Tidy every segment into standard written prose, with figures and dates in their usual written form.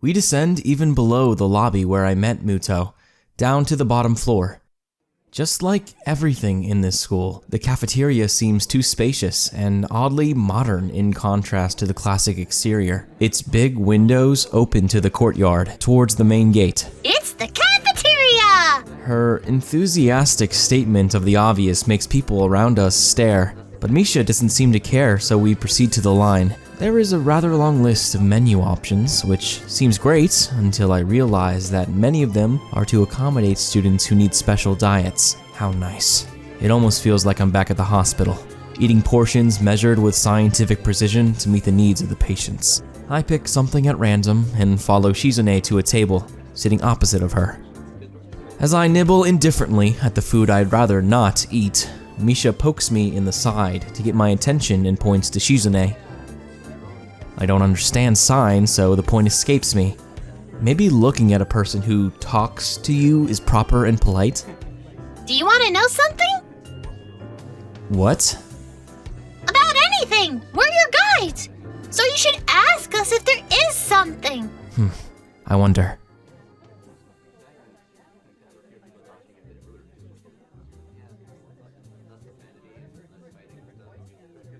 We descend even below the lobby where I met Muto, down to the bottom floor. Just like everything in this school, the cafeteria seems too spacious and oddly modern in contrast to the classic exterior. Its big windows open to the courtyard, towards the main gate. It's the cafeteria! Her enthusiastic statement of the obvious makes people around us stare, but Misha doesn't seem to care, so we proceed to the line. There is a rather long list of menu options, which seems great until I realize that many of them are to accommodate students who need special diets. How nice. It almost feels like I'm back at the hospital, eating portions measured with scientific precision to meet the needs of the patients. I pick something at random and follow Shizune to a table, sitting opposite of her. As I nibble indifferently at the food I'd rather not eat, Misha pokes me in the side to get my attention and points to Shizune. I don't understand sign, so the point escapes me. Maybe looking at a person who talks to you is proper and polite? Do you want to know something? What? About anything! We're your guides! So you should ask us if there is something! I wonder.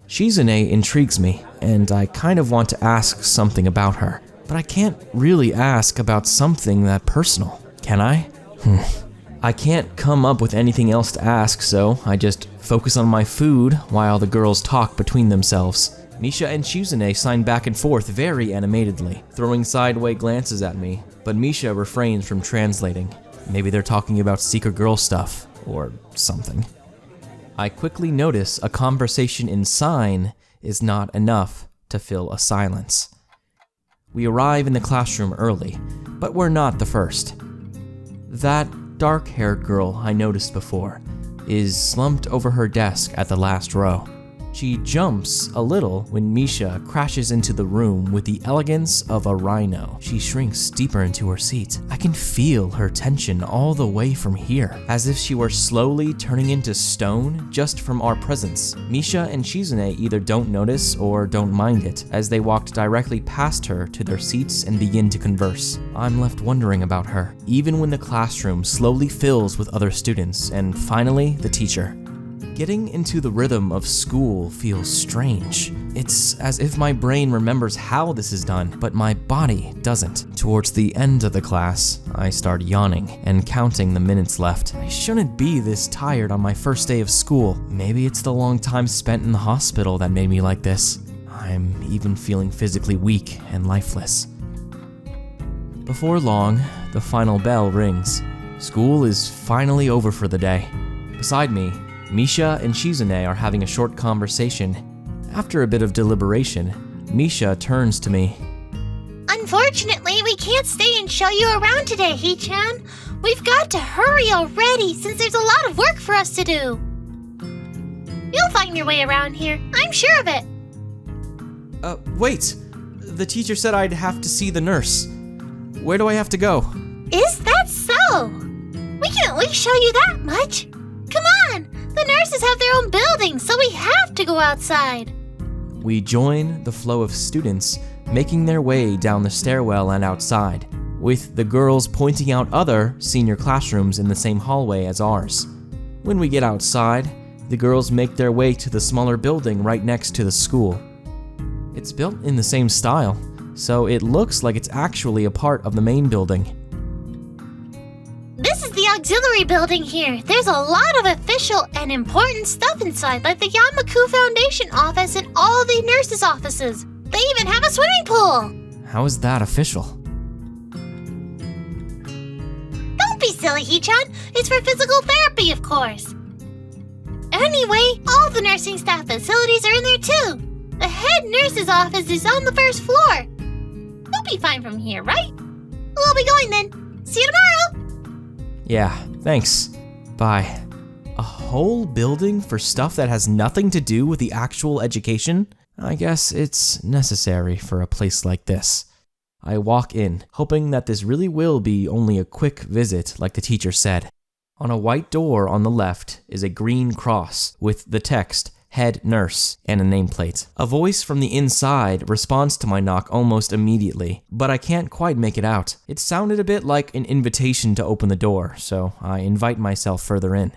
Shizune intrigues me, and I kind of want to ask something about her, but I can't really ask about something that personal, can I? I can't come up with anything else to ask, so I just focus on my food while the girls talk between themselves. Misha and Shizune sign back and forth very animatedly, throwing sideways glances at me, but Misha refrains from translating. Maybe they're talking about secret girl stuff, or something. I quickly notice a conversation in sign is not enough to fill a silence. We arrive in the classroom early, but we're not the first. That dark-haired girl I noticed before is slumped over her desk at the last row. She jumps a little when Misha crashes into the room with the elegance of a rhino. She shrinks deeper into her seat. I can feel her tension all the way from here, as if she were slowly turning into stone just from our presence. Misha and Shizune either don't notice or don't mind it, as they walked directly past her to their seats and begin to converse. I'm left wondering about her, even when the classroom slowly fills with other students, and finally, the teacher. Getting into the rhythm of school feels strange. It's as if my brain remembers how this is done, but my body doesn't. Towards the end of the class, I start yawning and counting the minutes left. I shouldn't be this tired on my first day of school. Maybe it's the long time spent in the hospital that made me like this. I'm even feeling physically weak and lifeless. Before long, the final bell rings. School is finally over for the day. Beside me, Misha and Shizune are having a short conversation. After a bit of deliberation, Misha turns to me. Unfortunately, we can't stay and show you around today, Hee-chan. We've got to hurry already, since there's a lot of work for us to do. You'll find your way around here, I'm sure of it. Wait. The teacher said I'd have to see the nurse. Where do I have to go? Is that so? We can at least show you that much. Come on! The nurses have their own building, so we have to go outside. We join the flow of students making their way down the stairwell and outside, with the girls pointing out other senior classrooms in the same hallway as ours. When we get outside, the girls make their way to the smaller building right next to the school. It's built in the same style, so it looks like it's actually a part of the main building. This is the auxiliary building here. There's a lot of official and important stuff inside, like the Yamaku Foundation office and all the nurses' offices. They even have a swimming pool. How is that official? Don't be silly, Hee-chan. It's for physical therapy, of course. Anyway, all the nursing staff facilities are in there too. The head nurse's office is on the first floor. You'll be fine from here, right? We'll be going then. See you tomorrow. Yeah, thanks. Bye. A whole building for stuff that has nothing to do with the actual education? I guess it's necessary for a place like this. I walk in, hoping that this really will be only a quick visit like the teacher said. On a white door on the left is a green cross with the text, head nurse, and a nameplate. A voice from the inside responds to my knock almost immediately, but I can't quite make it out. It sounded a bit like an invitation to open the door, so I invite myself further in.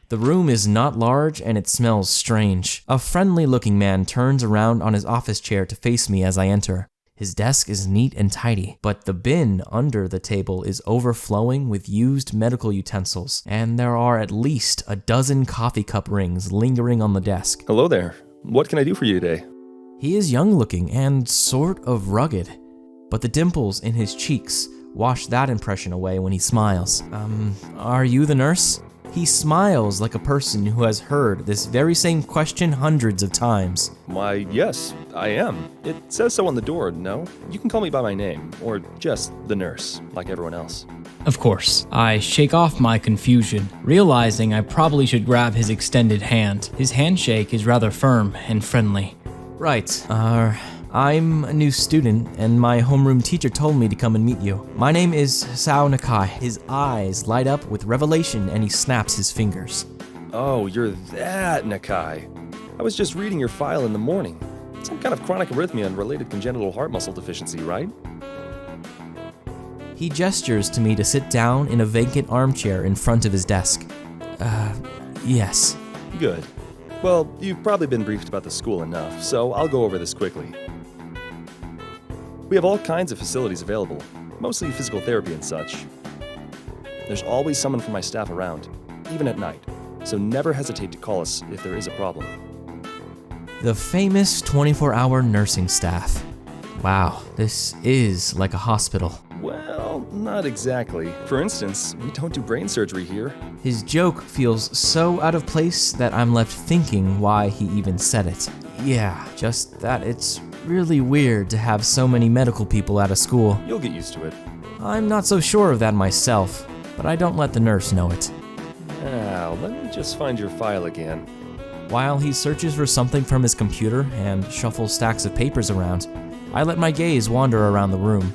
The room is not large and it smells strange. A friendly-looking man turns around on his office chair to face me as I enter. His desk is neat and tidy, but the bin under the table is overflowing with used medical utensils, and there are at least a dozen coffee cup rings lingering on the desk. Hello there. What can I do for you today? He is young-looking and sort of rugged, but the dimples in his cheeks wash that impression away when he smiles. Are you the nurse? He smiles like a person who has heard this very same question hundreds of times. Why, yes, I am. It says so on the door, no? You can call me by my name, or just the nurse, like everyone else. Of course, I shake off my confusion, realizing I probably should grab his extended hand. His handshake is rather firm and friendly. Right, I'm a new student, and my homeroom teacher told me to come and meet you. My name is Hisao Nakai. His eyes light up with revelation and he snaps his fingers. Oh, you're that Nakai. I was just reading your file in the morning. Some kind of chronic arrhythmia and related congenital heart muscle deficiency, right? He gestures to me to sit down in a vacant armchair in front of his desk. Yes. Good. Well, you've probably been briefed about the school enough, so I'll go over this quickly. We have all kinds of facilities available, mostly physical therapy and such. There's always someone from my staff around, even at night, so never hesitate to call us if there is a problem. The famous 24-hour nursing staff. Wow, this is like a hospital. Well, not exactly. For instance, we don't do brain surgery here. His joke feels so out of place that I'm left thinking why he even said it. Yeah, just that it's really weird to have so many medical people at a school. You'll get used to it. I'm not so sure of that myself, but I don't let the nurse know it. Now, let me just find your file again. While he searches for something from his computer and shuffles stacks of papers around, I let my gaze wander around the room.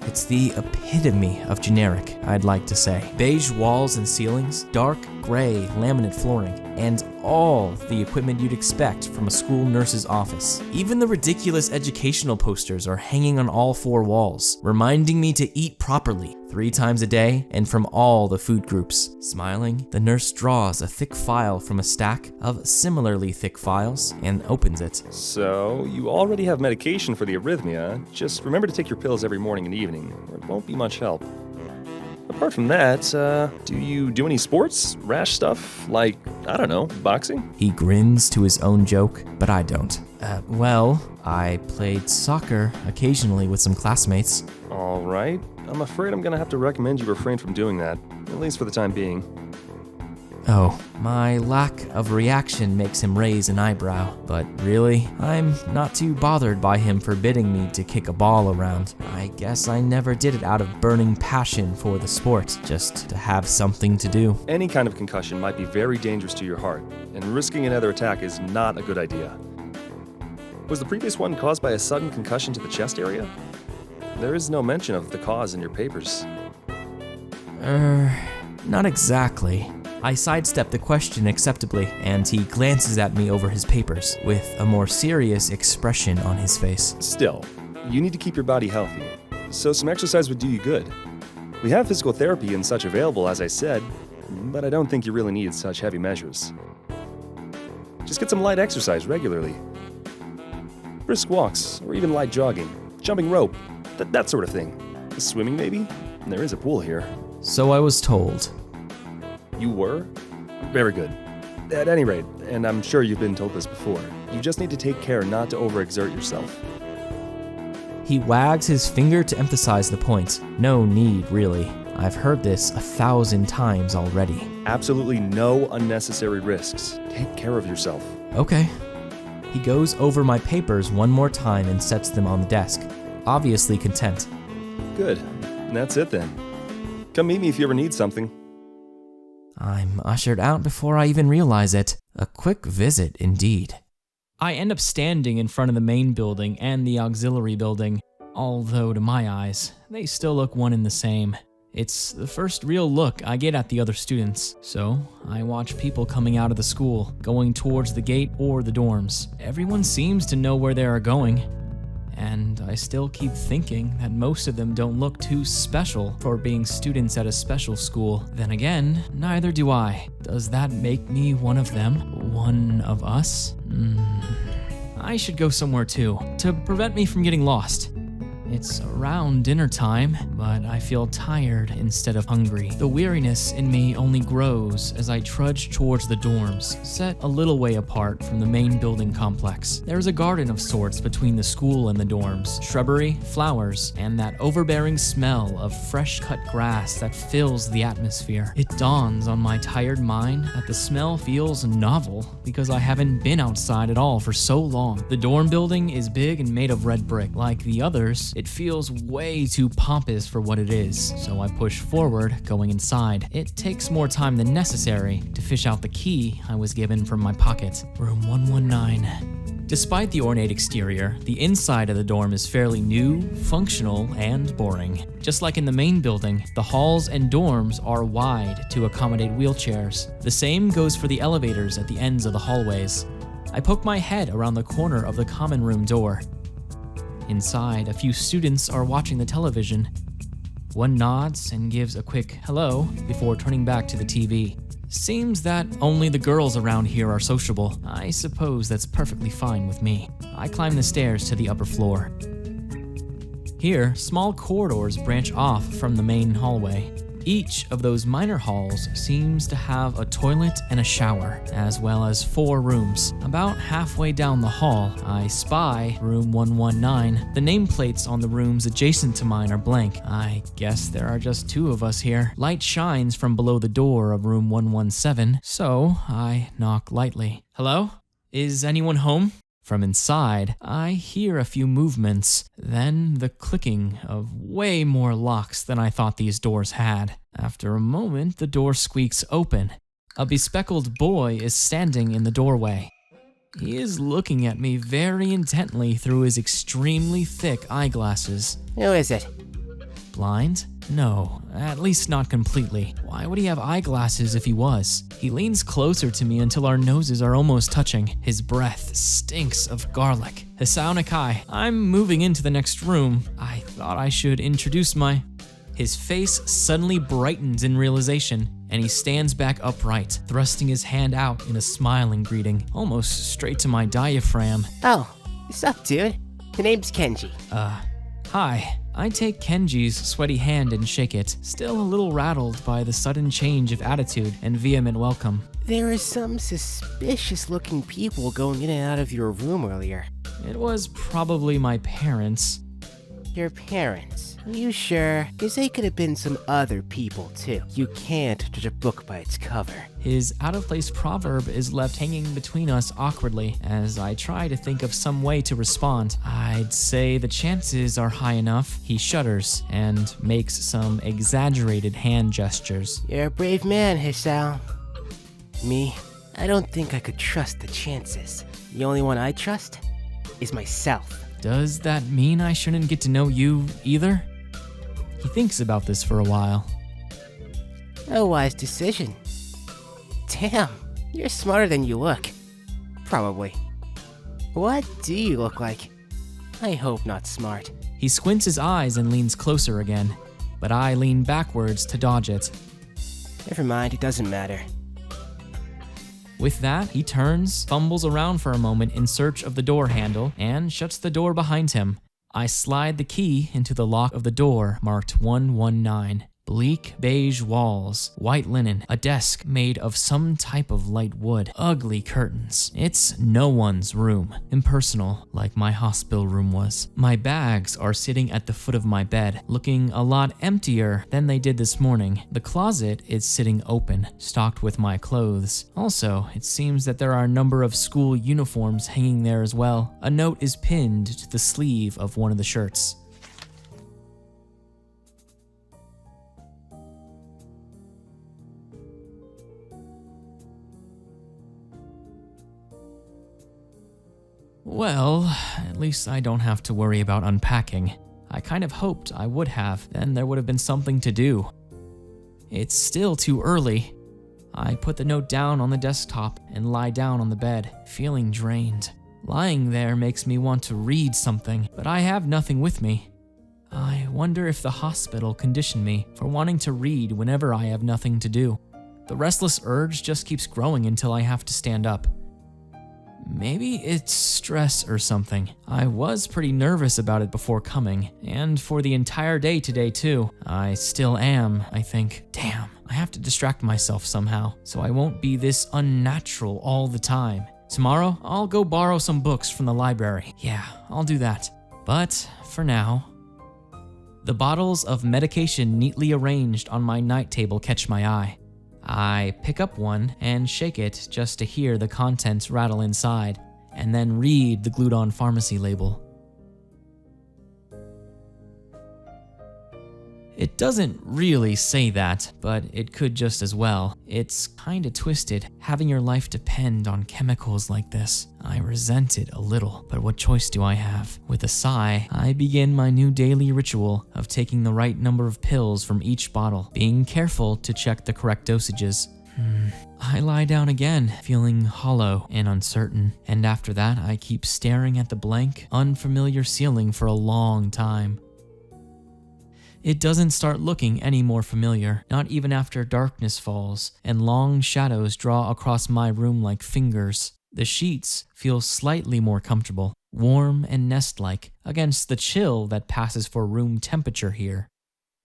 It's the epitome of generic, I'd like to say. Beige walls and ceilings, dark gray laminate flooring, and all the equipment you'd expect from a school nurse's office. Even the ridiculous educational posters are hanging on all four walls, reminding me to eat properly 3 times a day and from all the food groups. Smiling, the nurse draws a thick file from a stack of similarly thick files and opens it. So, you already have medication for the arrhythmia. Just remember to take your pills every morning and evening, or it won't be much help. Apart from that, do you do any sports? Rash stuff? Like, I don't know, boxing? He grins to his own joke, but I don't. Well, I played soccer occasionally with some classmates. Alright, I'm afraid I'm gonna have to recommend you refrain from doing that, at least for the time being. Oh, my lack of reaction makes him raise an eyebrow, but really, I'm not too bothered by him forbidding me to kick a ball around. I guess I never did it out of burning passion for the sport, just to have something to do. Any kind of concussion might be very dangerous to your heart, and risking another attack is not a good idea. Was the previous one caused by a sudden concussion to the chest area? There is no mention of the cause in your papers. Not exactly. I sidestep the question acceptably, and he glances at me over his papers with a more serious expression on his face. Still, you need to keep your body healthy, so some exercise would do you good. We have physical therapy and such available, as I said, but I don't think you really need such heavy measures. Just get some light exercise regularly. Brisk walks, or even light jogging, jumping rope, that sort of thing. Swimming, maybe? There is a pool here. So I was told. You were? Very good. At any rate, and I'm sure you've been told this before, you just need to take care not to overexert yourself. He wags his finger to emphasize the point. No need, really. I've heard this 1,000 times already. Absolutely no unnecessary risks. Take care of yourself. Okay. He goes over my papers one more time and sets them on the desk, obviously content. Good. And that's it then. Come meet me if you ever need something. I'm ushered out before I even realize it. A quick visit indeed. I end up standing in front of the main building and the auxiliary building, although to my eyes, they still look one and the same. It's the first real look I get at the other students, so I watch people coming out of the school, going towards the gate or the dorms. Everyone seems to know where they are going, and I still keep thinking that most of them don't look too special for being students at a special school. Then again, neither do I. Does that make me one of them? One of us? I should go somewhere too, to prevent me from getting lost. It's around dinner time, but I feel tired instead of hungry. The weariness in me only grows as I trudge towards the dorms, set a little way apart from the main building complex. There's a garden of sorts between the school and the dorms, shrubbery, flowers, and that overbearing smell of fresh-cut grass that fills the atmosphere. It dawns on my tired mind that the smell feels novel because I haven't been outside at all for so long. The dorm building is big and made of red brick. Like the others, it feels way too pompous for what it is, so I push forward, going inside. It takes more time than necessary to fish out the key I was given from my pocket. Room 119. Despite the ornate exterior, the inside of the dorm is fairly new, functional, and boring. Just like in the main building, the halls and dorms are wide to accommodate wheelchairs. The same goes for the elevators at the ends of the hallways. I poke my head around the corner of the common room door. Inside, a few students are watching the television. One nods and gives a quick hello before turning back to the TV. Seems that only the girls around here are sociable. I suppose that's perfectly fine with me. I climb the stairs to the upper floor. Here, small corridors branch off from the main hallway. Each of those minor halls seems to have a toilet and a shower, as well as 4 rooms. About halfway down the hall, I spy room 119. The nameplates on the rooms adjacent to mine are blank. I guess there are just 2 of us here. Light shines from below the door of room 117, so I knock lightly. Hello? Is anyone home? From inside, I hear a few movements, then the clicking of way more locks than I thought these doors had. After a moment, the door squeaks open. A bespectacled boy is standing in the doorway. He is looking at me very intently through his extremely thick eyeglasses. Who is it? Blind? No, at least not completely. Why would he have eyeglasses if he was? He leans closer to me until our noses are almost touching. His breath stinks of garlic. Hisao Nakai, I'm moving into the next room. I thought I should introduce my... His face suddenly brightens in realization, and he stands back upright, thrusting his hand out in a smiling greeting, almost straight to my diaphragm. Oh, what's up, dude? The name's Kenji. Hi. I take Kenji's sweaty hand and shake it, still a little rattled by the sudden change of attitude and vehement welcome. There are some suspicious-looking people going in and out of your room earlier. It was probably my parents. Your parents? Are you sure? Because they could have been some other people, too. You can't judge a book by its cover. His out-of-place proverb is left hanging between us awkwardly as I try to think of some way to respond. I'd say the chances are high enough. He shudders and makes some exaggerated hand gestures. You're a brave man, Hisao. Me? I don't think I could trust the chances. The only one I trust is myself. Does that mean I shouldn't get to know you either? He thinks about this for a while. A wise decision. Damn, you're smarter than you look. Probably. What do you look like? I hope not smart. He squints his eyes and leans closer again, but I lean backwards to dodge it. Never mind, it doesn't matter. With that, he turns, fumbles around for a moment in search of the door handle, and shuts the door behind him. I slide the key into the lock of the door marked 119. Bleak beige walls, white linen, a desk made of some type of light wood, ugly curtains. It's no one's room. Impersonal, like my hospital room was. My bags are sitting at the foot of my bed, looking a lot emptier than they did this morning. The closet is sitting open, stocked with my clothes. Also, it seems that there are a number of school uniforms hanging there as well. A note is pinned to the sleeve of one of the shirts. Well, at least I don't have to worry about unpacking. I kind of hoped I would have, then there would have been something to do. It's still too early. I put the note down on the desktop and lie down on the bed, feeling drained. Lying there makes me want to read something, but I have nothing with me. I wonder if the hospital conditioned me for wanting to read whenever I have nothing to do. The restless urge just keeps growing until I have to stand up. Maybe it's stress or something. I was pretty nervous about it before coming, and for the entire day today too. I still am, I think. Damn, I have to distract myself somehow, so I won't be this unnatural all the time. Tomorrow, I'll go borrow some books from the library. Yeah, I'll do that. But for now... The bottles of medication neatly arranged on my night table catch my eye. I pick up one and shake it just to hear the contents rattle inside, and then read the glued-on pharmacy label. It doesn't really say that, but it could just as well. It's kinda twisted, having your life depend on chemicals like this. I resent it a little, but what choice do I have? With a sigh, I begin my new daily ritual of taking the right number of pills from each bottle, being careful to check the correct dosages. I lie down again, feeling hollow and uncertain, and after that I keep staring at the blank, unfamiliar ceiling for a long time. It doesn't start looking any more familiar, not even after darkness falls and long shadows draw across my room like fingers. The sheets feel slightly more comfortable, warm and nest-like against the chill that passes for room temperature here.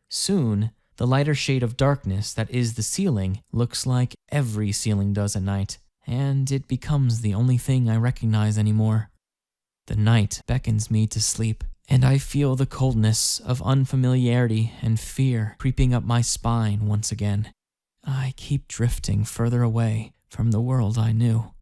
Soon, the lighter shade of darkness that is the ceiling looks like every ceiling does at night, and it becomes the only thing I recognize anymore. The night beckons me to sleep, and I feel the coldness of unfamiliarity and fear creeping up my spine once again. I keep drifting further away from the world I knew.